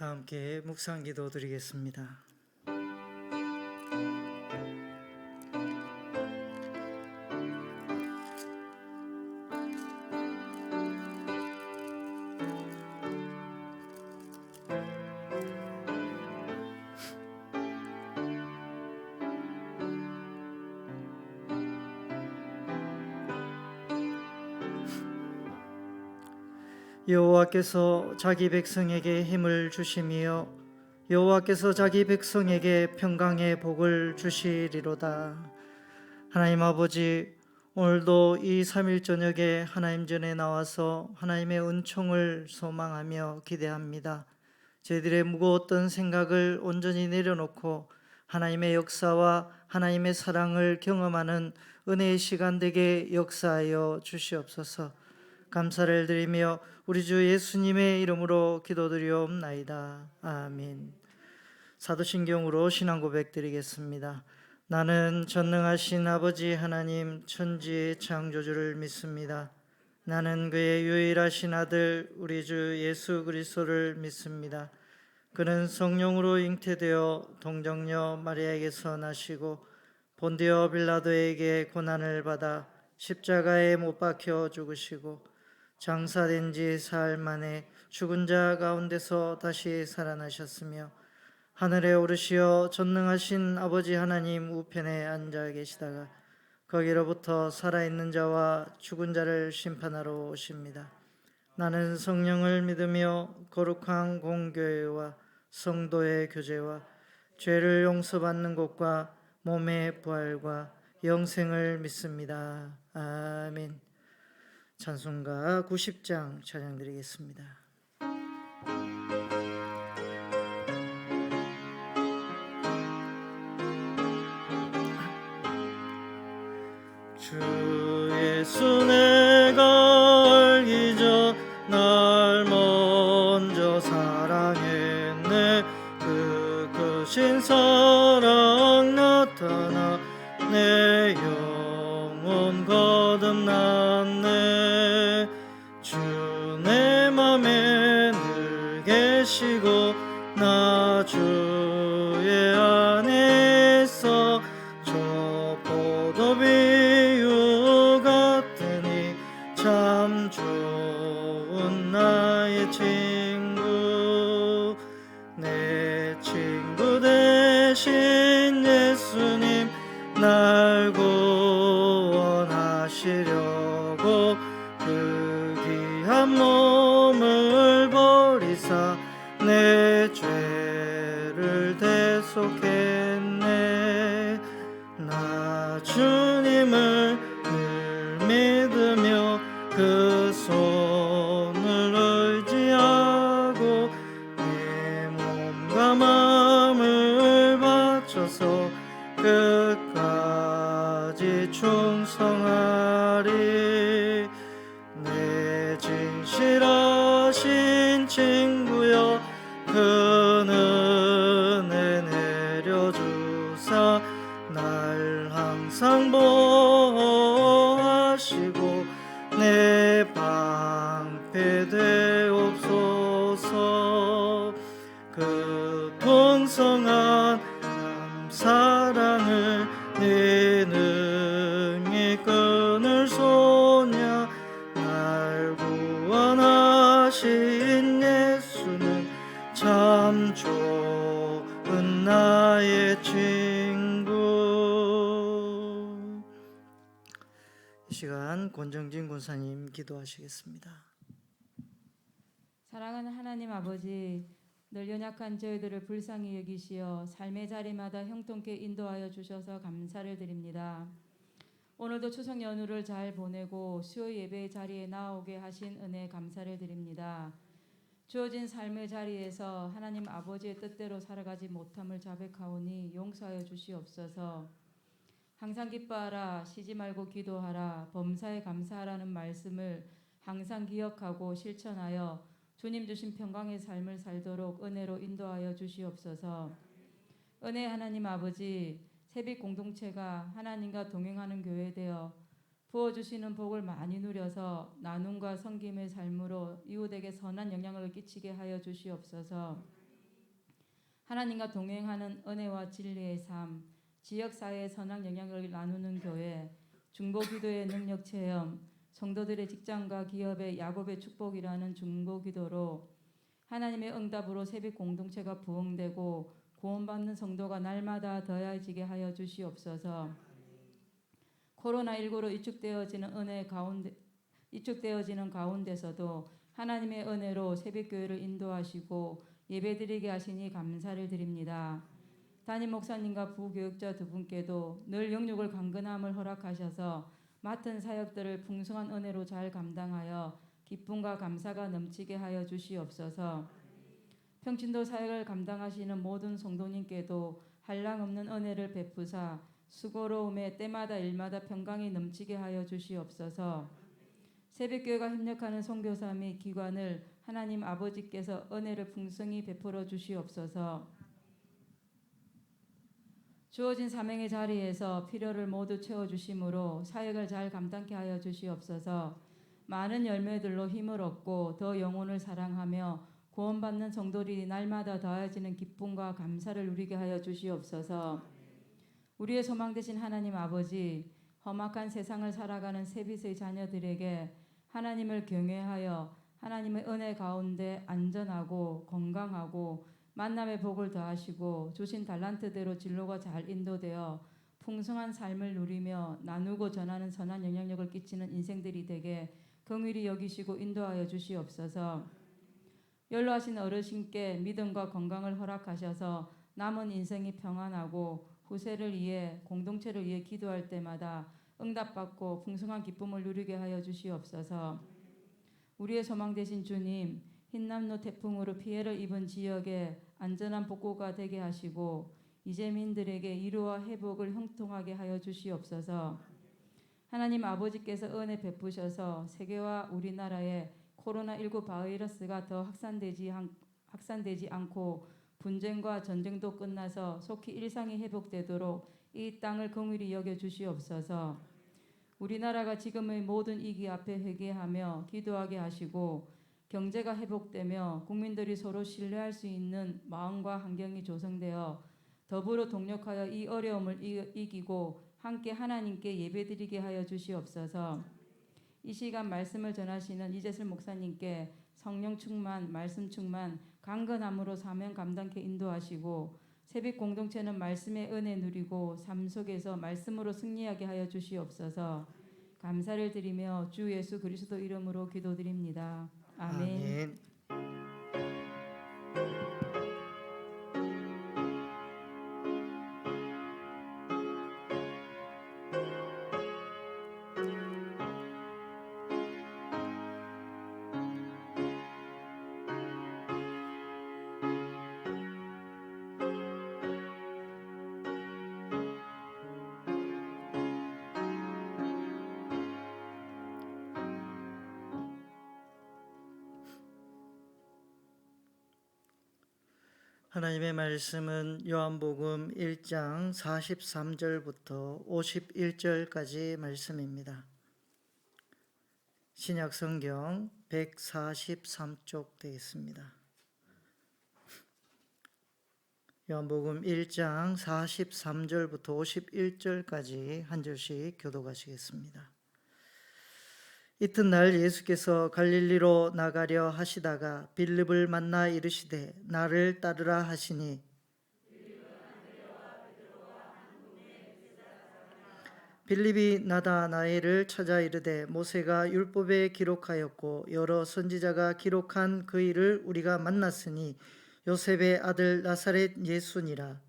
다 함께 묵상 기도 드리겠습니다. 여호와께서 자기 백성에게 힘을 주시며 여호와께서 자기 백성에게 평강의 복을 주시리로다. 하나님 아버지, 오늘도 이 3일 저녁에 하나님 전에 나와서 하나님의 은총을 소망하며 기대합니다. 저희들의 무거웠던 생각을 온전히 내려놓고 하나님의 역사와 하나님의 사랑을 경험하는 은혜의 시간 되게 역사하여 주시옵소서. 감사를 드리며 우리 주 예수님의 이름으로 기도드리옵나이다. 아멘. 사도신경으로 신앙 고백 드리겠습니다. 나는 전능하신 아버지 하나님 천지의 창조주를 믿습니다. 나는 그의 유일하신 아들 우리 주 예수 그리스도를 믿습니다. 그는 성령으로 잉태되어 동정녀 마리아에게서 나시고 본디오 빌라도에게 고난을 받아 십자가에 못 박혀 죽으시고 장사된 지 사흘 만에 죽은 자 가운데서 다시 살아나셨으며 하늘에 오르시어 전능하신 아버지 하나님 우편에 앉아 계시다가 거기로부터 살아있는 자와 죽은 자를 심판하러 오십니다. 나는 성령을 믿으며 거룩한 공교회와 성도의 교제와 죄를 용서받는 것과 몸의 부활과 영생을 믿습니다. 아멘. 찬송가 90장 찬양드리겠습니다. 주 예수 내가 알기 전 날 먼저 사랑했네. 그 크신 사랑 나타나 내 영혼 거듭났네. 주 내 맘에 늘 계시고 나 주의 안에 있어. 저 포도비유 같으니 참 좋은 나의 친구. 내 친구 되신 예수님 날 구원하시려고 그 귀한 몸을 버리사 내 죄를 대속했네. 나 주님을 늘 믿으며 그 손을 의지하고 내 몸과 마음을 바쳐서 끝까지 충성하리. 내 진실하신 친구여 그 은혜 내려주사 날 항상 보호하시고 내 방패 되옵소서. 그 풍성한 사랑을 내 능히 끊을 소냐. 날 구원하신 예수는 참 좋은 나의 친구. 이 시간 권정진 군사님 기도하시겠습니다. 사랑하는 하나님 아버지, 늘 연약한 저희들을 불쌍히 여기시어 삶의 자리마다 형통케 인도하여 주셔서 감사를 드립니다. 오늘도 추석 연휴를 잘 보내고 수요 예배의 자리에 나오게 하신 은혜 감사를 드립니다. 주어진 삶의 자리에서 하나님 아버지의 뜻대로 살아가지 못함을 자백하오니 용서하여 주시옵소서. 항상 기뻐하라, 쉬지 말고 기도하라, 범사에 감사하라는 말씀을 항상 기억하고 실천하여 주님 주신 평강의 삶을 살도록 은혜로 인도하여 주시옵소서. 은혜 하나님 아버지, 세빛 공동체가 하나님과 동행하는 교회 되어 부어주시는 복을 많이 누려서 나눔과 섬김의 삶으로 이웃에게 선한 영향을 끼치게 하여 주시옵소서. 하나님과 동행하는 은혜와 진리의 삶, 지역사회의 선한 영향을 나누는 교회, 중보기도의 능력 체험, 성도들의 직장과 기업의 야곱의 축복이라는 중보기도로 하나님의 응답으로 새벽 공동체가 부흥되고 구원받는 성도가 날마다 더해지게 하여 주시옵소서. 코로나19로 위축되어지는 가운데서도 하나님의 은혜로 새벽교회를 인도하시고 예배드리게 하시니 감사를 드립니다. 담임 목사님과 부교육자 두 분께도 늘 영육을 강건함을 허락하셔서 맡은 사역들을 풍성한 은혜로 잘 감당하여 기쁨과 감사가 넘치게 하여 주시옵소서. 평신도 사역을 감당하시는 모든 성도님께도 한량없는 은혜를 베푸사 수고로움에 때마다 일마다 평강이 넘치게 하여 주시옵소서. 새벽교회가 협력하는 선교사 및 기관을 하나님 아버지께서 은혜를 풍성히 베풀어 주시옵소서. 주어진 사명의 자리에서 필요를 모두 채워주심으로 사역을 잘 감당케 하여 주시옵소서. 많은 열매들로 힘을 얻고 더 영혼을 사랑하며 구원받는 성도들이 날마다 더해지는 기쁨과 감사를 누리게 하여 주시옵소서. 우리의 소망 되신 하나님 아버지, 험악한 세상을 살아가는 세빛의 자녀들에게 하나님을 경외하여 하나님의 은혜 가운데 안전하고 건강하고 만남의 복을 더하시고 주신 달란트대로 진로가 잘 인도되어 풍성한 삶을 누리며 나누고 전하는 선한 영향력을 끼치는 인생들이 되게 긍휼히 여기시고 인도하여 주시옵소서. 연로하신 어르신께 믿음과 건강을 허락하셔서 남은 인생이 평안하고 후세를 위해 공동체를 위해 기도할 때마다 응답받고 풍성한 기쁨을 누리게 하여 주시옵소서. 우리의 소망 되신 주님, 흰남노 태풍으로 피해를 입은 지역에 안전한 복구가 되게 하시고 이재민들에게 위로와 회복을 형통하게 하여 주시옵소서. 하나님 아버지께서 은혜 베푸셔서 세계와 우리나라에 코로나19 바이러스가 더 확산되지 않고 분쟁과 전쟁도 끝나서 속히 일상이 회복되도록 이 땅을 긍휼히 여겨 주시옵소서. 우리나라가 지금의 모든 위기 앞에 회개하며 기도하게 하시고 경제가 회복되며 국민들이 서로 신뢰할 수 있는 마음과 환경이 조성되어 더불어 동력하여 이 어려움을 이기고 함께 하나님께 예배드리게 하여 주시옵소서. 이 시간 말씀을 전하시는 이재슬 목사님께 성령 충만, 말씀 충만, 강건함으로 사명 감당케 인도하시고 새벽 공동체는 말씀의 은혜 누리고 삶 속에서 말씀으로 승리하게 하여 주시옵소서. 감사를 드리며 주 예수 그리스도 이름으로 기도드립니다. 아멘. 하나님의 말씀은 요한복음 1장 43절부터 51절까지 말씀입니다. 신약 성경 143쪽 되겠습니다. 요한복음 1장 43절부터 51절까지 한 절씩 교독하시겠습니다. 이튿날 예수께서 갈릴리로 나가려 하시다가 빌립을 만나 이르시되 나를 따르라 하시니 빌립이 나다나엘을 찾아 이르되 모세가 율법에 기록하였고 여러 선지자가 기록한 그 일을 우리가 만났으니 요셉의 아들 나사렛 예수니라.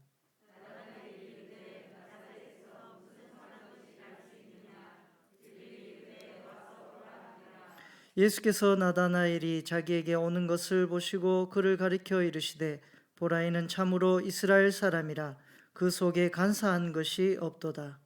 예수께서 나다나엘이 자기에게 오는 것을 보시고 그를 가리켜 이르시되 보라 이는 참으로 이스라엘 사람이라 그 속에 간사한 것이 없도다.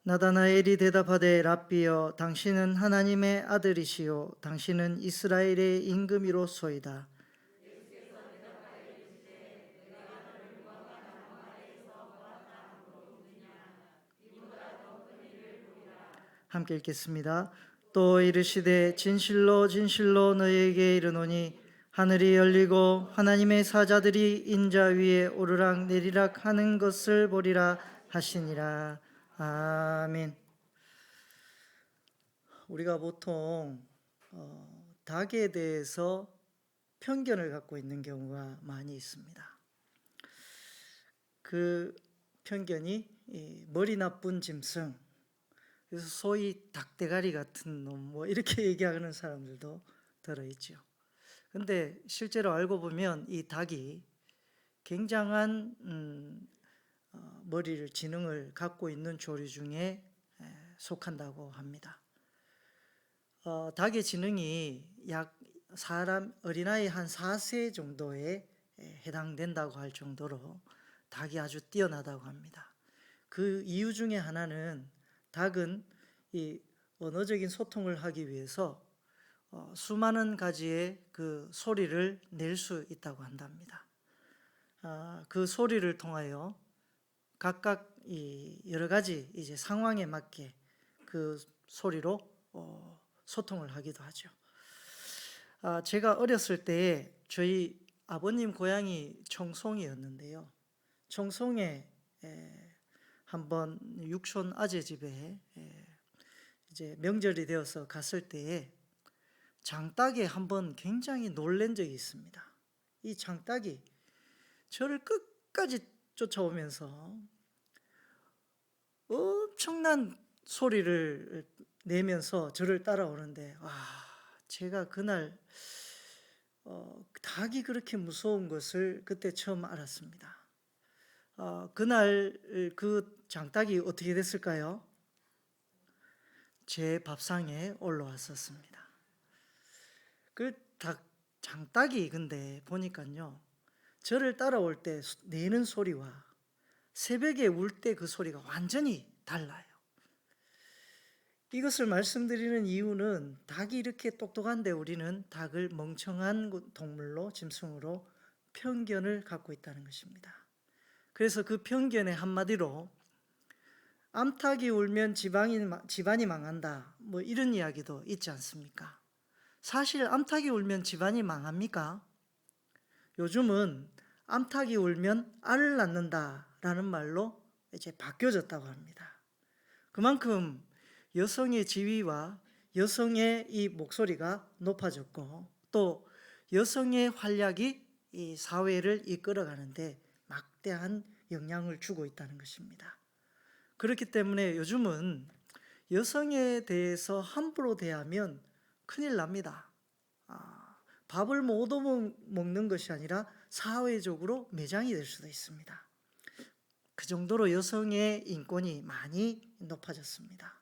나다나엘이 대답하되 랍비여 당신은 하나님의 아들이시요 당신은 이스라엘의 임금이로소이다. 함께 읽겠습니다. 또 이르시되 진실로 진실로 너희에게 이르노니 하늘이 열리고 하나님의 사자들이 인자 위에 오르락 내리락 하는 것을 보리라 하시니라. 아멘. 우리가 보통 닭에 대해서 편견을 갖고 있는 경우가 많이 있습니다. 그 편견이 머리 나쁜 짐승, 그래서 소위 닭대가리 같은 놈, 뭐 이렇게 얘기하는 사람들도 들어있죠. 근데 실제로 알고 보면 이 닭이 굉장한 머리를, 지능을 갖고 있는 조류 중에 속한다고 합니다. 닭의 지능이 약 사람 어린아이 한 4세 정도에 해당된다고 할 정도로 닭이 아주 뛰어나다고 합니다. 그 이유 중에 하나는 닭은 이 언어적인 소통을 하기 위해서 수많은 가지의 그 소리를 낼 수 있다고 한답니다. 그 소리를 통하여 각각 이 여러 가지 이제 상황에 맞게 그 소리로 소통을 하기도 하죠. 제가 어렸을 때 저희 아버님 고향이 청송이었는데요. 청송에 한번 육촌 아재 집에 이제 명절이 되어서 갔을 때에 장닭에 한번 굉장히 놀란 적이 있습니다. 이 장닭이 저를 끝까지 쫓아오면서 엄청난 소리를 내면서 저를 따라오는데, 제가 그날 닭이 그렇게 무서운 것을 그때 처음 알았습니다. 그날 그 장닭이 어떻게 됐을까요? 제 밥상에 올라왔었습니다. 그 장닭이 근데 보니까요, 저를 따라올 때 내는 소리와 새벽에 울 때 그 소리가 완전히 달라요. 이것을 말씀드리는 이유는 닭이 이렇게 똑똑한데 우리는 닭을 멍청한 동물로, 짐승으로 편견을 갖고 있다는 것입니다. 그래서 그 편견의 한마디로 암탉이 울면 집안이 망한다, 뭐 이런 이야기도 있지 않습니까? 사실 암탉이 울면 집안이 망합니까? 요즘은 암탉이 울면 알을 낳는다라는 말로 이제 바뀌어졌다고 합니다. 그만큼 여성의 지위와 여성의 이 목소리가 높아졌고, 또 여성의 활약이 이 사회를 이끌어가는데 막대한 영향을 주고 있다는 것입니다. 그렇기 때문에 요즘은 여성에 대해서 함부로 대하면 큰일 납니다. 밥을 못 얻어먹는 것이 아니라 사회적으로 매장이 될 수도 있습니다. 그 정도로 여성의 인권이 많이 높아졌습니다.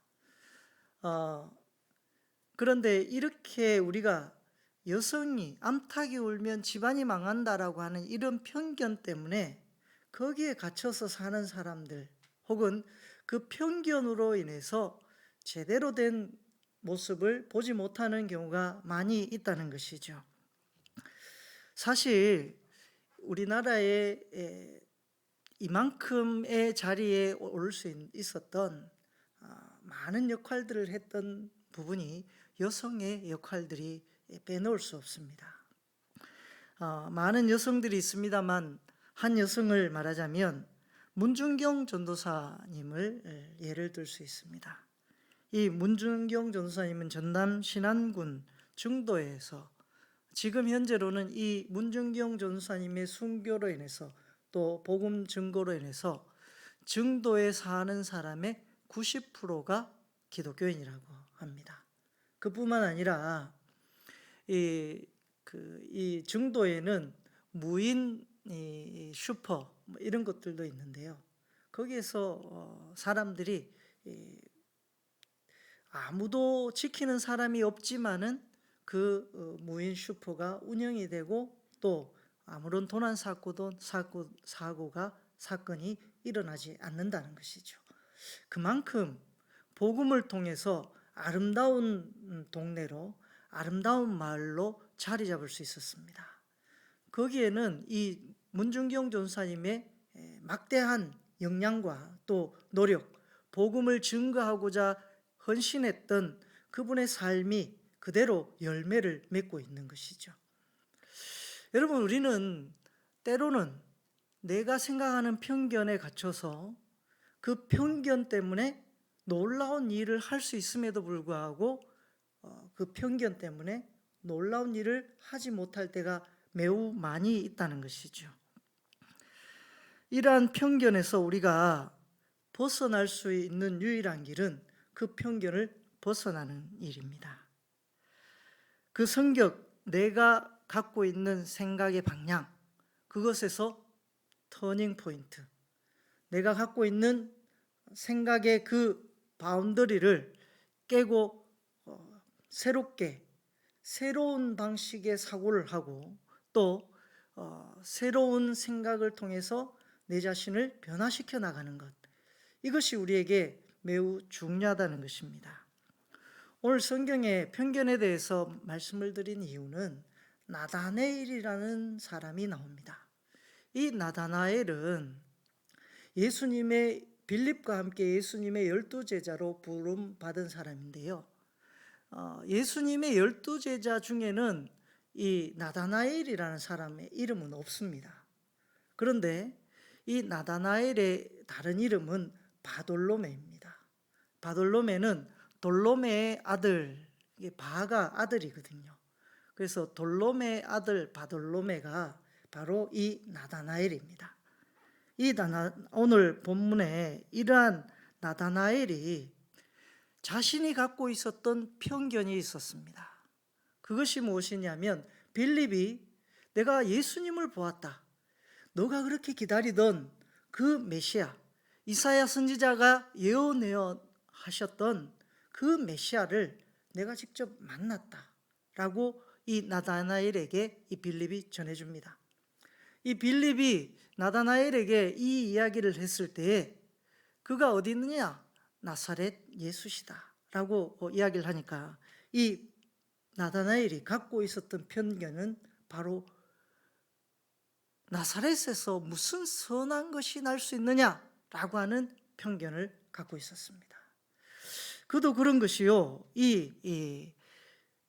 그런데 이렇게 우리가 여성이 암탉이 울면 집안이 망한다라고 하는 이런 편견 때문에 거기에 갇혀서 사는 사람들, 혹은 그 편견으로 인해서 제대로 된 모습을 보지 못하는 경우가 많이 있다는 것이죠. 사실 우리나라에 이만큼의 자리에 오를 수 있었던 많은 역할들을 했던 부분이 여성의 역할들이 빼놓을 수 없습니다. 많은 여성들이 있습니다만 한 여성을 말하자면 문중경 전도사님을 예를 들 수 있습니다. 이 문중경 전도사님은 전남 신안군 증도에서 지금 현재로는 이 문중경 전도사님의 순교로 인해서 또 복음 증거로 인해서 증도에 사는 사람의 90%가 기독교인이라고 합니다. 그뿐만 아니라 이 증도에는 무인 슈퍼 뭐 이런 것들도 있는데요. 거기에서 사람들이 아무도 지키는 사람이 없지만은 그 무인 슈퍼가 운영이 되고 또 아무런 도난 사건이 일어나지 않는다는 것이죠. 그만큼 복음을 통해서 아름다운 동네로, 아름다운 마을로 자리 잡을 수 있었습니다. 거기에는 이 문중경 전사님의 막대한 역량과 또 노력, 복음을 증거하고자 헌신했던 그분의 삶이 그대로 열매를 맺고 있는 것이죠. 여러분, 우리는 때로는 내가 생각하는 편견에 갇혀서 그 편견 때문에 놀라운 일을 할 수 있음에도 불구하고 그 편견 때문에 놀라운 일을 하지 못할 때가 매우 많이 있다는 것이죠. 이러한 편견에서 우리가 벗어날 수 있는 유일한 길은 그 편견을 벗어나는 일입니다. 그 성격, 내가 갖고 있는 생각의 방향, 그것에서 터닝 포인트, 내가 갖고 있는 생각의 그 바운더리를 깨고 새롭게 새로운 방식의 사고를 하고 또 새로운 생각을 통해서 내 자신을 변화시켜 나가는 것, 이것이 우리에게 매우 중요하다는 것입니다. 오늘 성경에 편견에 대해서 말씀을 드린 이유는 나다나엘이라는 사람이 나옵니다. 이 나다나엘은 예수님의 빌립과 함께 예수님의 12제자로 부름받은 사람인데요. 예수님의 12제자 중에는 이 나다나엘이라는 사람의 이름은 없습니다. 그런데 이 나다나엘의 다른 이름은 바돌로메입니다. 바돌로메는 돌로메의 아들, 이게 바가 아들이거든요. 그래서 돌로메의 아들 바돌로메가 바로 이 나다나엘입니다. 오늘 본문에 이러한 나다나엘이 자신이 갖고 있었던 편견이 있었습니다. 그것이 무엇이냐면 빌립이 내가 예수님을 보았다. 너가 그렇게 기다리던 그 메시아, 이사야 선지자가 예언하셨던 그 메시아를 내가 직접 만났다 라고 이 나다나엘에게 이 빌립이 전해줍니다. 이 빌립이 나다나엘에게 이 이야기를 했을 때에 그가 어디 있느냐? 나사렛 예수시다 라고 이야기를 하니까 이 나다나엘이 갖고 있었던 편견은 바로 나사렛에서 무슨 선한 것이 날 수 있느냐라고 하는 편견을 갖고 있었습니다. 그도 그런 것이요. 이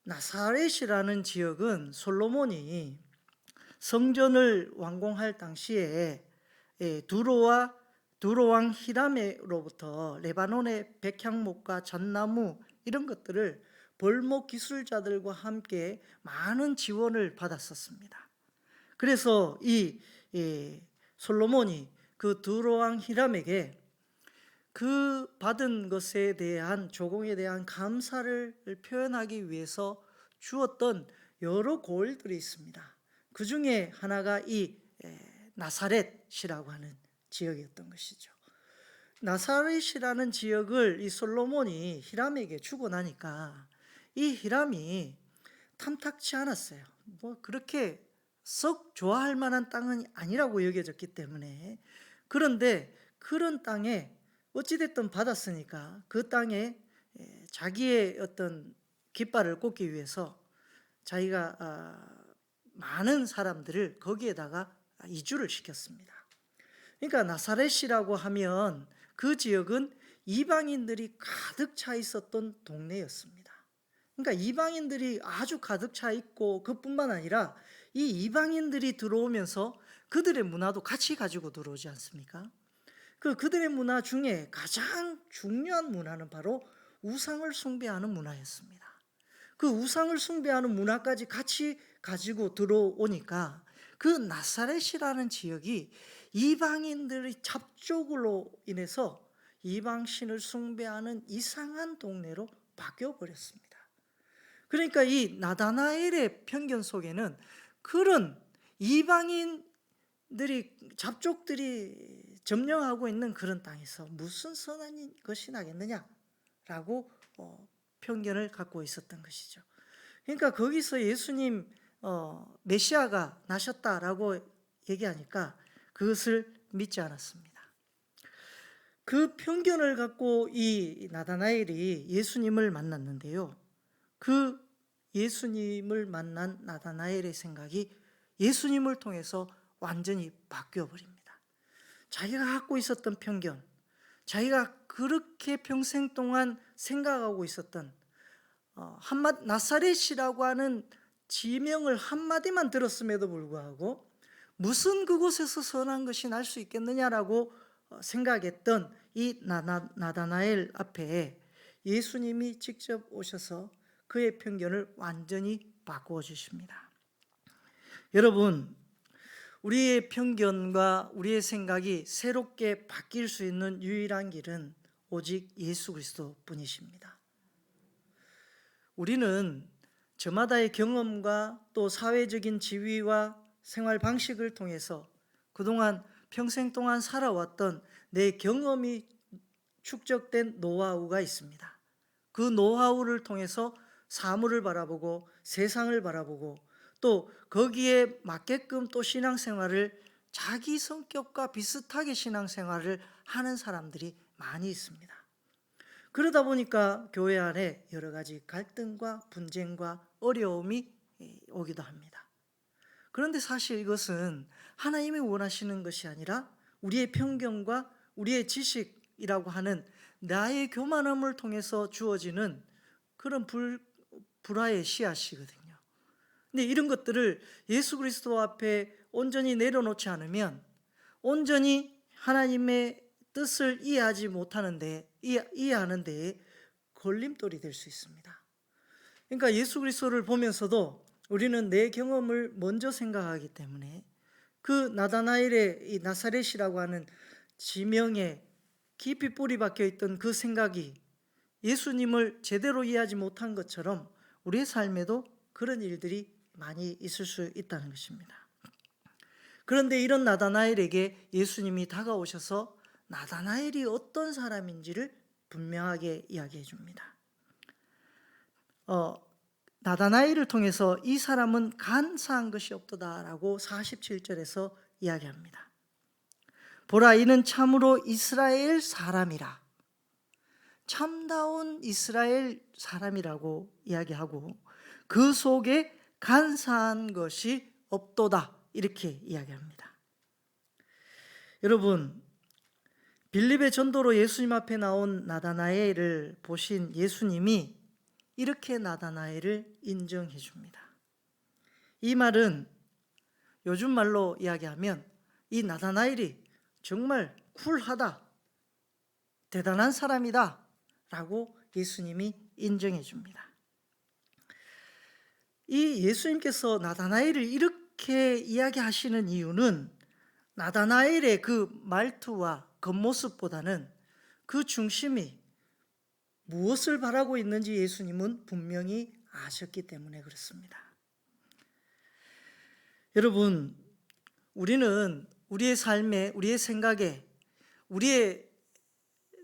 나사렛이라는 지역은 솔로몬이 성전을 완공할 당시에 두로왕 히람으로부터 레바논의 백향목과 잣나무 이런 것들을 벌목 기술자들과 함께 많은 지원을 받았었습니다. 그래서 이 솔로몬이 그 두로왕 히람에게 그 받은 것에 대한 조공에 대한 감사를 표현하기 위해서 주었던 여러 고을들이 있습니다. 그 중에 하나가 이 나사렛이라고 하는 지역이었던 것이죠. 나사렛이라는 지역을 이 솔로몬이 히람에게 주고 나니까 이 히람이 탐탁치 않았어요. 뭐 그렇게 썩 좋아할 만한 땅은 아니라고 여겨졌기 때문에. 그런데 그런 땅에 어찌됐든 받았으니까 그 땅에 자기의 어떤 깃발을 꽂기 위해서 자기가 많은 사람들을 거기에다가 이주를 시켰습니다. 그러니까 나사렛이라고 하면 그 지역은 이방인들이 가득 차 있었던 동네였습니다. 그러니까 이방인들이 아주 가득 차 있고 그뿐만 아니라 이 이방인들이 들어오면서 그들의 문화도 같이 가지고 들어오지 않습니까? 그들의 문화 중에 가장 중요한 문화는 바로 우상을 숭배하는 문화였습니다. 그 우상을 숭배하는 문화까지 같이 가지고 들어오니까 그 나사렛이라는 지역이 이방인들의 잡족으로 인해서 이방신을 숭배하는 이상한 동네로 바뀌어버렸습니다. 그러니까 이 나다나엘의 편견 속에는 그런 이방인들이 잡족들이 점령하고 있는 그런 땅에서 무슨 선한 것이 나겠느냐라고 편견을 갖고 있었던 것이죠. 그러니까 거기서 예수님 메시아가 나셨다라고 얘기하니까 그것을 믿지 않았습니다. 그 편견을 갖고 이 나다나엘이 예수님을 만났는데요. 그 예수님을 만난 나다나엘의 생각이 예수님을 통해서 완전히 바뀌어 버립니다. 자기가 갖고 있었던 편견, 자기가 그렇게 평생 동안 생각하고 있었던 나사렛이라고 하는 지명을 한마디만 들었음에도 불구하고 무슨 그곳에서 선한 것이 날 수 있겠느냐라고 생각했던 이 나다나엘 앞에 예수님이 직접 오셔서 그의 편견을 완전히 바꾸어 주십니다. 여러분, 우리의 편견과 우리의 생각이 새롭게 바뀔 수 있는 유일한 길은 오직 예수 그리스도 뿐이십니다. 우리는 저마다의 경험과 또 사회적인 지위와 생활 방식을 통해서 그동안 평생 동안 살아왔던 내 경험이 축적된 노하우가 있습니다. 그 노하우를 통해서 사물을 바라보고 세상을 바라보고 또 거기에 맞게끔 또 신앙생활을 자기 성격과 비슷하게 신앙생활을 하는 사람들이 많이 있습니다. 그러다 보니까 교회 안에 여러 가지 갈등과 분쟁과 어려움이 오기도 합니다. 그런데 사실 이것은 하나님이 원하시는 것이 아니라 우리의 편견과 우리의 지식이라고 하는 나의 교만함을 통해서 주어지는 그런 불화의 씨앗이거든요. 근데 이런 것들을 예수 그리스도 앞에 온전히 내려놓지 않으면 온전히 하나님의 뜻을 이해하는 데 걸림돌이 될 수 있습니다. 그러니까 예수 그리스도를 보면서도 우리는 내 경험을 먼저 생각하기 때문에 그 나다나엘의 이 나사렛이라고 하는 지명에 깊이 뿌리 박혀 있던 그 생각이 예수님을 제대로 이해하지 못한 것처럼 우리의 삶에도 그런 일들이 많이 있을 수 있다는 것입니다. 그런데 이런 나다나엘에게 예수님이 다가오셔서 나다나엘이 어떤 사람인지를 분명하게 이야기해 줍니다. 나다나엘을 통해서 이 사람은 간사한 것이 없도다라고 47절에서 이야기합니다. 보라, 이는 참으로 이스라엘 사람이라. 참다운 이스라엘 사람이라고 이야기하고 그 속에 간사한 것이 없도다 이렇게 이야기합니다. 여러분, 빌립의 전도로 예수님 앞에 나온 나다나엘을 보신 예수님이 이렇게 나다나엘을 인정해 줍니다. 이 말은 요즘 말로 이야기하면 이 나다나엘이 정말 쿨하다, 대단한 사람이다 라고 예수님이 인정해 줍니다. 이 예수님께서 나다나엘을 이렇게 이야기하시는 이유는 나다나엘의 그 말투와 겉모습보다는 그 중심이 무엇을 바라고 있는지 예수님은 분명히 아셨기 때문에 그렇습니다. 여러분, 우리는 우리의 삶에, 우리의 생각에, 우리의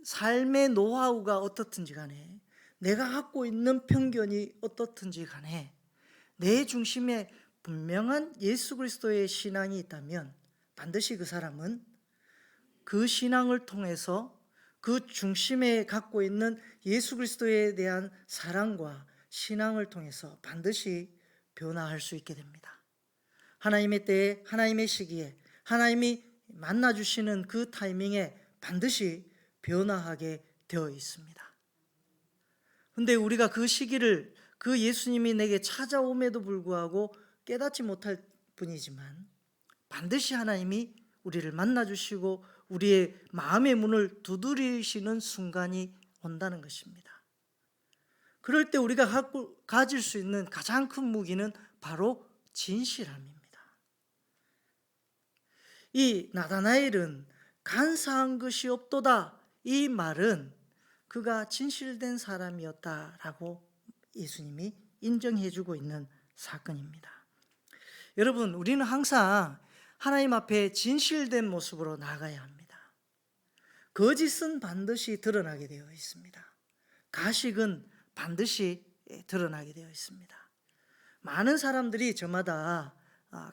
삶의 노하우가 어떻든지 간에, 내가 갖고 있는 편견이 어떻든지 간에 내 중심에 분명한 예수 그리스도의 신앙이 있다면 반드시 그 사람은 그 신앙을 통해서 그 중심에 갖고 있는 예수 그리스도에 대한 사랑과 신앙을 통해서 반드시 변화할 수 있게 됩니다. 하나님의 때에, 하나님의 시기에, 하나님이 만나주시는 그 타이밍에 반드시 변화하게 되어 있습니다. 근데 우리가 그 시기를 그 예수님이 내게 찾아옴에도 불구하고 깨닫지 못할 뿐이지만 반드시 하나님이 우리를 만나주시고 우리의 마음의 문을 두드리시는 순간이 온다는 것입니다. 그럴 때 우리가 가질 수 있는 가장 큰 무기는 바로 진실함입니다. 이 나다나엘은 간사한 것이 없도다, 이 말은 그가 진실된 사람이었다라고 예수님이 인정해 주고 있는 사건입니다. 여러분, 우리는 항상 하나님 앞에 진실된 모습으로 나아가야 합니다. 거짓은 반드시 드러나게 되어 있습니다. 가식은 반드시 드러나게 되어 있습니다. 많은 사람들이 저마다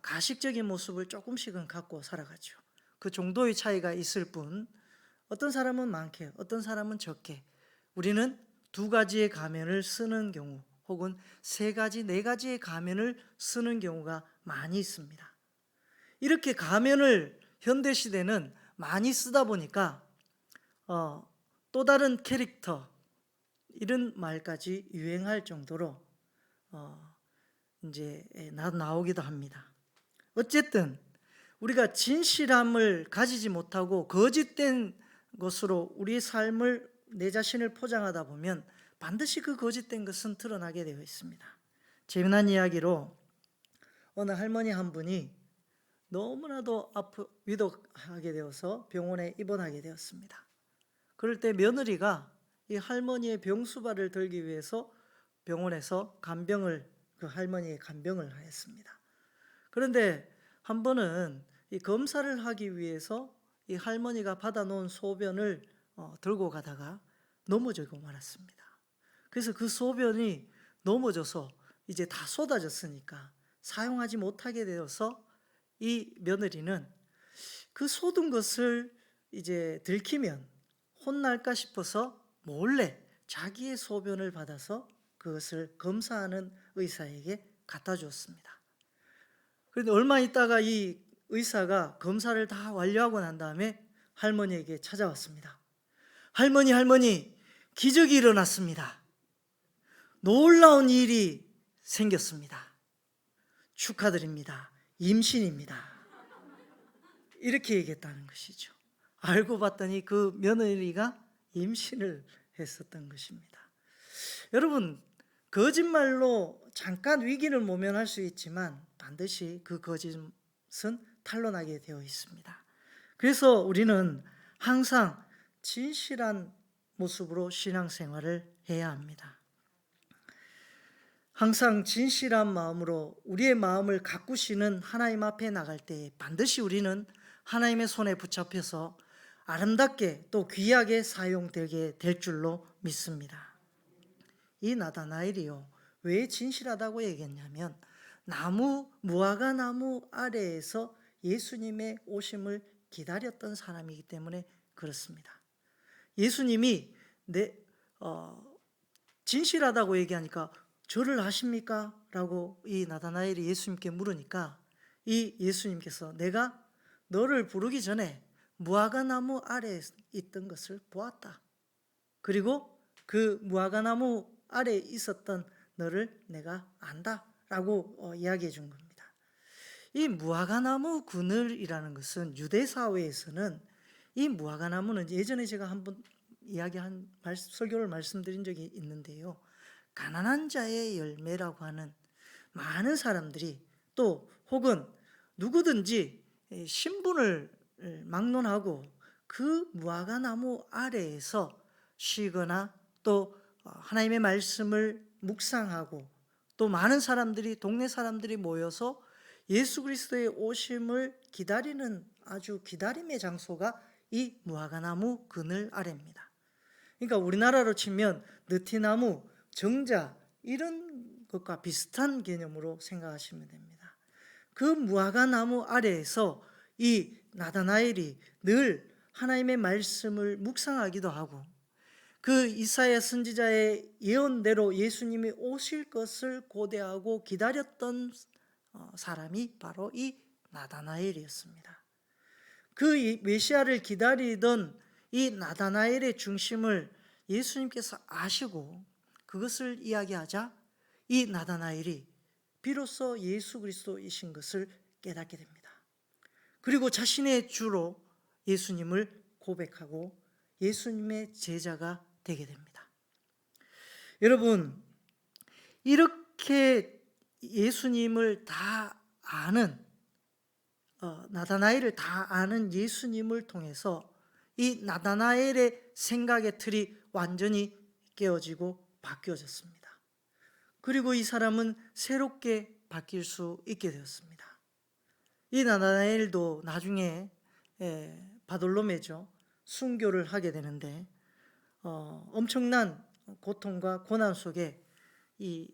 가식적인 모습을 조금씩은 갖고 살아가죠. 그 정도의 차이가 있을 뿐, 어떤 사람은 많게, 어떤 사람은 적게, 우리는 2가지의 가면을 쓰는 경우 혹은 3가지, 4가지의 가면을 쓰는 경우가 많이 있습니다. 이렇게 가면을 현대시대는 많이 쓰다 보니까 또 다른 캐릭터 이런 말까지 유행할 정도로 이제 나오기도 합니다. 어쨌든 우리가 진실함을 가지지 못하고 거짓된 것으로 우리의 삶을 내 자신을 포장하다 보면 반드시 그 거짓된 것은 드러나게 되어 있습니다. 재미난 이야기로 어느 할머니 한 분이 너무나도 위독하게 되어서 병원에 입원하게 되었습니다. 그럴 때 며느리가 이 할머니의 병수발을 들기 위해서 병원에서 그 할머니의 간병을 하였습니다. 그런데 한 번은 이 검사를 하기 위해서 이 할머니가 받아놓은 소변을 들고 가다가 넘어지고 말았습니다. 그래서 그 소변이 넘어져서 이제 다 쏟아졌으니까 사용하지 못하게 되어서 이 며느리는 그 쏟은 것을 이제 들키면 혼날까 싶어서 몰래 자기의 소변을 받아서 그것을 검사하는 의사에게 갖다 주었습니다. 그런데 얼마 있다가 이 의사가 검사를 다 완료하고 난 다음에 할머니에게 찾아왔습니다. 할머니, 기적이 일어났습니다. 놀라운 일이 생겼습니다. 축하드립니다. 임신입니다. 이렇게 얘기했다는 것이죠. 알고 봤더니 그 며느리가 임신을 했었던 것입니다. 여러분, 거짓말로 잠깐 위기를 모면할 수 있지만 반드시 그 거짓은 탄로나게 되어 있습니다. 그래서 우리는 항상 진실한 모습으로 신앙생활을 해야 합니다. 항상 진실한 마음으로 우리의 마음을 가꾸시는 하나님 앞에 나갈 때 반드시 우리는 하나님의 손에 붙잡혀서 아름답게 또 귀하게 사용되게 될 줄로 믿습니다. 이 나다나엘이요, 왜 진실하다고 얘기했냐면 무화과 나무 아래에서 예수님의 오심을 기다렸던 사람이기 때문에 그렇습니다. 예수님이 진실하다고 얘기하니까 저를 아십니까? 라고 이 나다나엘이 예수님께 물으니까 이 예수님께서 내가 너를 부르기 전에 무화과 나무 아래에 있던 것을 보았다. 그리고 그 무화과 나무 아래에 있었던 너를 내가 안다 라고 이야기해 준 겁니다. 이 무화과 나무 그늘이라는 것은 유대 사회에서는 이 무화과 나무는 예전에 제가 한번 설교를 말씀드린 적이 있는데요, 가난한 자의 열매라고 하는 많은 사람들이 또 혹은 누구든지 신분을 막론하고 그 무화과 나무 아래에서 쉬거나 또 하나님의 말씀을 묵상하고 또 많은 사람들이 동네 사람들이 모여서 예수 그리스도의 오심을 기다리는 아주 기다림의 장소가 이 무화과 나무 그늘 아래입니다. 그러니까 우리나라로 치면 느티나무, 정자 이런 것과 비슷한 개념으로 생각하시면 됩니다. 그 무화과 나무 아래에서 이 나다나엘이 늘 하나님의 말씀을 묵상하기도 하고 그 이사야 선지자의 예언대로 예수님이 오실 것을 고대하고 기다렸던 사람이 바로 이 나다나엘이었습니다. 그 메시아를 기다리던 이 나다나엘의 중심을 예수님께서 아시고 그것을 이야기하자 이 나다나엘이 비로소 예수 그리스도이신 것을 깨닫게 됩니다. 그리고 자신의 주로 예수님을 고백하고 예수님의 제자가 되게 됩니다. 여러분, 이렇게 예수님을 다 아는 나다나엘을 다 아는 예수님을 통해서 이 나다나엘의 생각의 틀이 완전히 깨어지고 바뀌어졌습니다. 그리고 이 사람은 새롭게 바뀔 수 있게 되었습니다. 이 나다나엘도 나중에 바돌로메죠, 순교를 하게 되는데 엄청난 고통과 고난 속에 이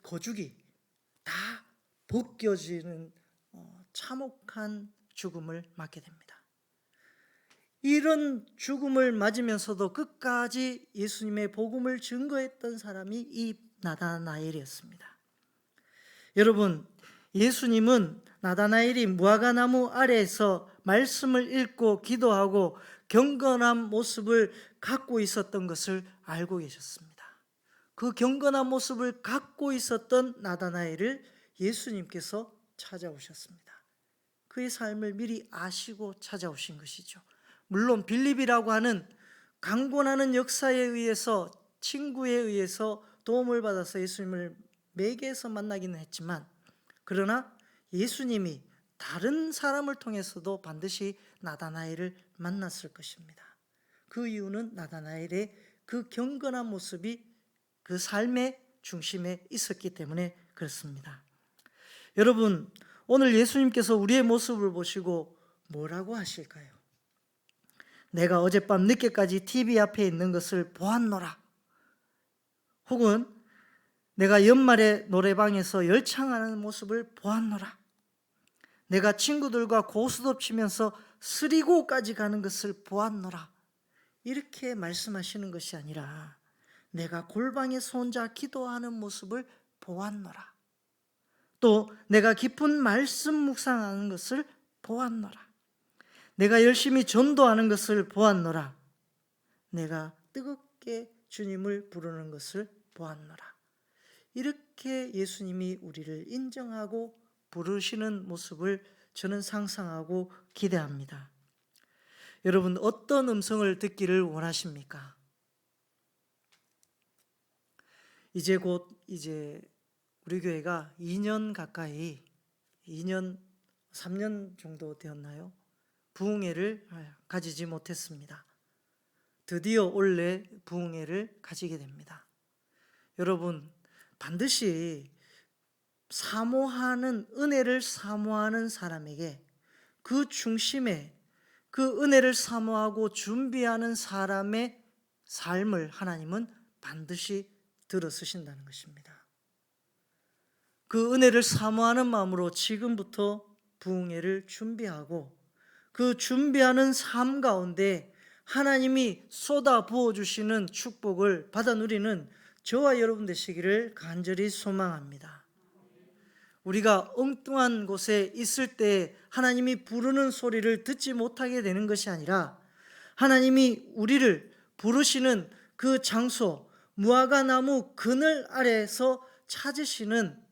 거죽이 다 벗겨지는 참혹한 죽음을 맞게 됩니다. 이런 죽음을 맞으면서도 끝까지 예수님의 복음을 증거했던 사람이 이 나다나엘이었습니다. 여러분, 예수님은 나다나엘이 무화과 나무 아래에서 말씀을 읽고 기도하고 경건한 모습을 갖고 있었던 것을 알고 계셨습니다. 그 경건한 모습을 갖고 있었던 나다나엘을 예수님께서 찾아오셨습니다. 그의 삶을 미리 아시고 찾아오신 것이죠. 물론 빌립이라고 하는 강권하는 역사에 의해서, 친구에 의해서 도움을 받아서 예수님을 매개해서 만나기는 했지만, 그러나 예수님이 다른 사람을 통해서도 반드시 나다나엘을 만났을 것입니다. 그 이유는 나다나엘의 그 경건한 모습이 그 삶의 중심에 있었기 때문에 그렇습니다. 여러분, 오늘 예수님께서 우리의 모습을 보시고 뭐라고 하실까요? 내가 어젯밤 늦게까지 TV 앞에 있는 것을 보았노라. 혹은 내가 연말에 노래방에서 열창하는 모습을 보았노라. 내가 친구들과 고스톱 치면서 스리고까지 가는 것을 보았노라. 이렇게 말씀하시는 것이 아니라 내가 골방에서 혼자 기도하는 모습을 보았노라. 또 내가 깊은 말씀 묵상하는 것을 보았노라. 내가 열심히 전도하는 것을 보았노라. 내가 뜨겁게 주님을 부르는 것을 보았노라. 이렇게 예수님이 우리를 인정하고 부르시는 모습을 저는 상상하고 기대합니다. 여러분, 어떤 음성을 듣기를 원하십니까? 이제 우리 교회가 2년 가까이, 3년 정도 되었나요? 부흥회를 가지지 못했습니다. 드디어 올해 부흥회를 가지게 됩니다. 여러분, 반드시 은혜를 사모하는 사람에게 그 중심에 그 은혜를 사모하고 준비하는 사람의 삶을 하나님은 반드시 들어 쓰신다는 것입니다. 그 은혜를 사모하는 마음으로 지금부터 부흥회를 준비하고 그 준비하는 삶 가운데 하나님이 쏟아 부어주시는 축복을 받아 누리는 저와 여러분 되시기를 간절히 소망합니다. 우리가 엉뚱한 곳에 있을 때 하나님이 부르는 소리를 듣지 못하게 되는 것이 아니라 하나님이 우리를 부르시는 그 장소, 무화과나무 그늘 아래에서 찾으시는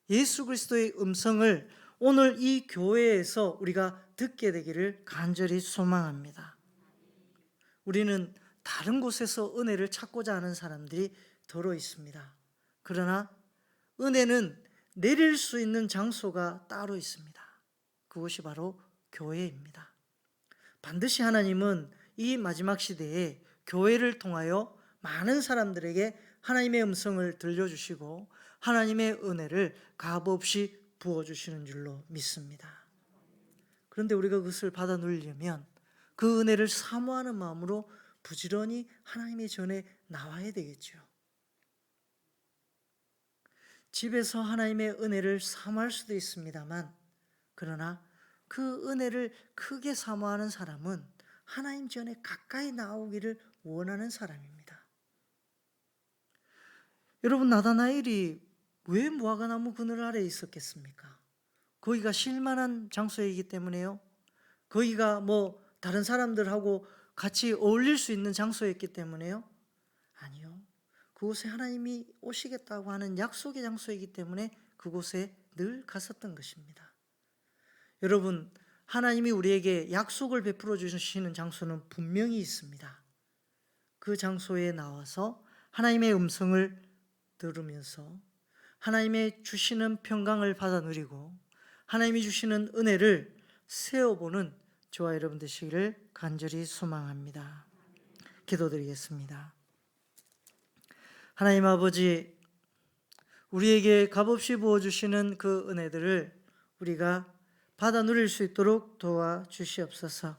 예수 그리스도의 음성을 오늘 이 교회에서 우리가 듣게 되기를 간절히 소망합니다. 우리는 다른 곳에서 은혜를 찾고자 하는 사람들이 더러 있습니다. 그러나 은혜는 내릴 수 있는 장소가 따로 있습니다. 그것이 바로 교회입니다. 반드시 하나님은 이 마지막 시대에 교회를 통하여 많은 사람들에게 하나님의 음성을 들려주시고 하나님의 은혜를 값없이 부어주시는 줄로 믿습니다. 그런데 우리가 그것을 받아 누리려면 그 은혜를 사모하는 마음으로 부지런히 하나님의 전에 나와야 되겠죠. 집에서 하나님의 은혜를 사모할 수도 있습니다만, 그러나 그 은혜를 크게 사모하는 사람은 하나님 전에 가까이 나오기를 원하는 사람입니다. 여러분, 나다나엘이 왜 무화과나무 그늘 아래에 있었겠습니까? 거기가 쉴만한 장소이기 때문에요? 거기가 다른 사람들하고 같이 어울릴 수 있는 장소였기 때문에요? 아니요. 그곳에 하나님이 오시겠다고 하는 약속의 장소이기 때문에 그곳에 늘 갔었던 것입니다. 여러분, 하나님이 우리에게 약속을 베풀어 주시는 장소는 분명히 있습니다. 그 장소에 나와서 하나님의 음성을 들으면서 하나님의 주시는 평강을 받아 누리고 하나님이 주시는 은혜를 세어보는 저와 여러분 되시기를 간절히 소망합니다. 기도드리겠습니다. 하나님 아버지, 우리에게 값없이 부어주시는 그 은혜들을 우리가 받아 누릴 수 있도록 도와주시옵소서.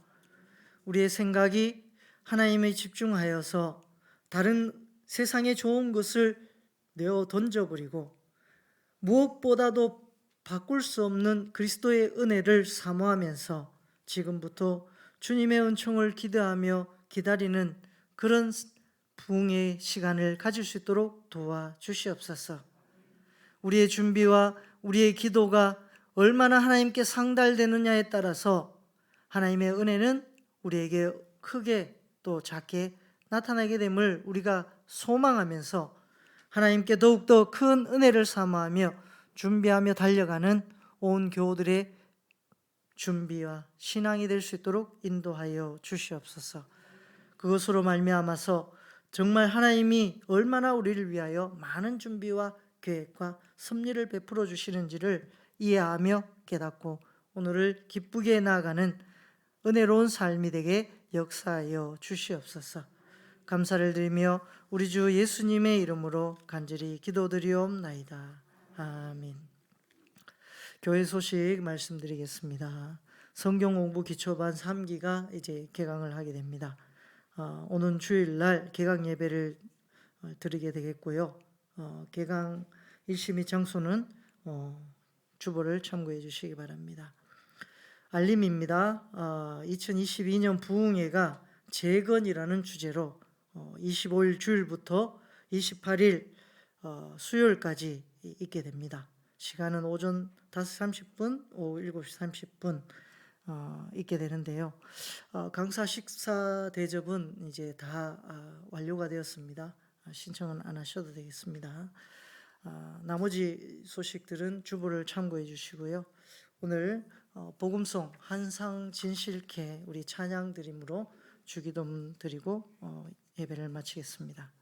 우리의 생각이 하나님에 집중하여서 다른 세상의 좋은 것을 내어 던져버리고 무엇보다도 바꿀 수 없는 그리스도의 은혜를 사모하면서 지금부터 주님의 은총을 기대하며 기다리는 그런 부흥의 시간을 가질 수 있도록 도와주시옵소서. 우리의 준비와 우리의 기도가 얼마나 하나님께 상달되느냐에 따라서 하나님의 은혜는 우리에게 크게 또 작게 나타나게 됨을 우리가 소망하면서 하나님께 더욱더 큰 은혜를 사모하며 준비하며 달려가는 온 교우들의 준비와 신앙이 될 수 있도록 인도하여 주시옵소서. 그것으로 말미암아서 정말 하나님이 얼마나 우리를 위하여 많은 준비와 계획과 섭리를 베풀어 주시는지를 이해하며 깨닫고 오늘을 기쁘게 나아가는 은혜로운 삶이 되게 역사하여 주시옵소서. 감사를 드리며 우리 주 예수님의 이름으로 간절히 기도드리옵나이다. 아멘. 교회 소식 말씀드리겠습니다. 성경 공부 기초반 3기가 이제 개강을 하게 됩니다. 오는 주일날 개강 예배를 드리게 되겠고요. 개강 일시 및 장소는 주보를 참고해 주시기 바랍니다. 알림입니다. 2022년 부흥회가 재건이라는 주제로 25일 주일부터 28일 수요일까지 있게 됩니다. 시간은 오전 5시 30분, 오후 7시 30분 있게 되는데요. 강사 식사 대접은 이제 다 완료가 되었습니다. 신청은 안 하셔도 되겠습니다. 나머지 소식들은 주보를 참고해 주시고요. 오늘 복음송 한상진실케 우리 찬양 드림으로 주기도문 드리고 예배를 마치겠습니다.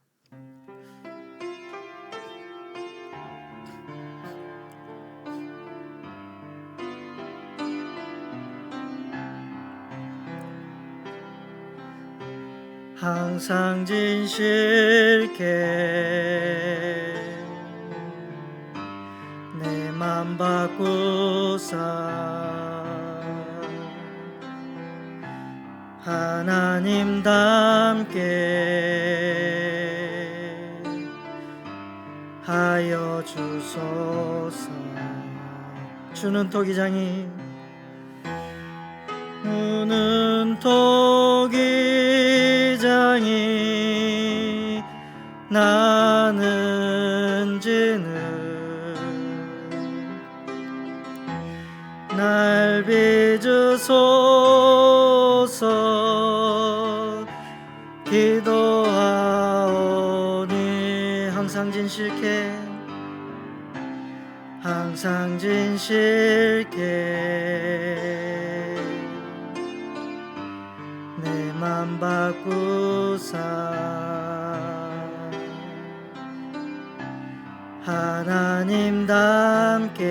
항상 진실케 내 맘 바꾸사 하나님 닮게 하여 주소서. 주는 토기장이 우는 토기장이 나는 지는 날 빚으소서. 기도하오니 항상 진실케 항상 진실케 내 맘 바꾸사 하나님 닮게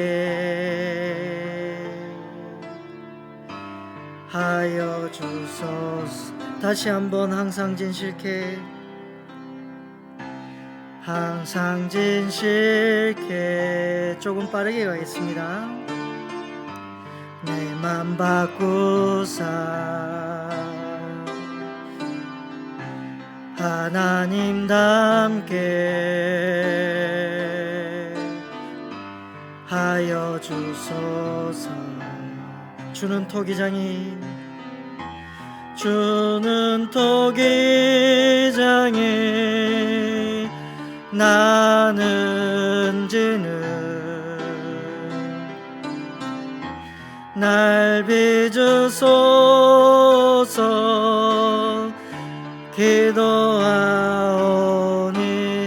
하여 주소서. 다시 한번 항상 진실케 항상 진실케 조금 빠르게 가겠습니다. 내 맘 바꾸사 하나님 닮게 하여 주소서. 주는 토기장이 나는 지는 날 빚으소서. 기도하오니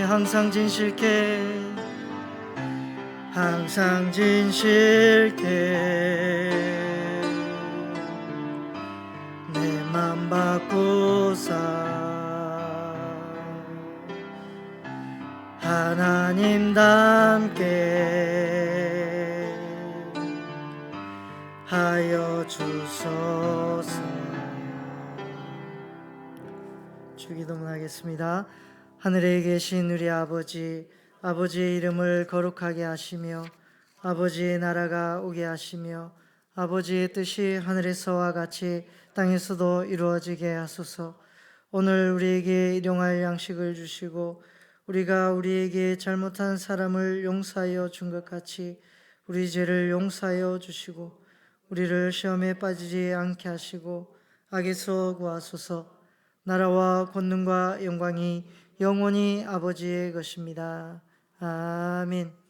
항상 진실케 항상 진실케 내 맘 바꾸사 하나님 닮게 하여 주소서. 주기도문 하겠습니다. 하늘에 계신 우리 아버지, 아버지의 이름을 거룩하게 하시며 아버지의 나라가 오게 하시며 아버지의 뜻이 하늘에서와 같이 땅에서도 이루어지게 하소서. 오늘 우리에게 일용할 양식을 주시고 우리가 우리에게 잘못한 사람을 용서하여 준 것 같이 우리 죄를 용서하여 주시고 우리를 시험에 빠지지 않게 하시고 악에서 구하소서. 나라와 권능과 영광이 영원히 아버지의 것입니다. 아멘.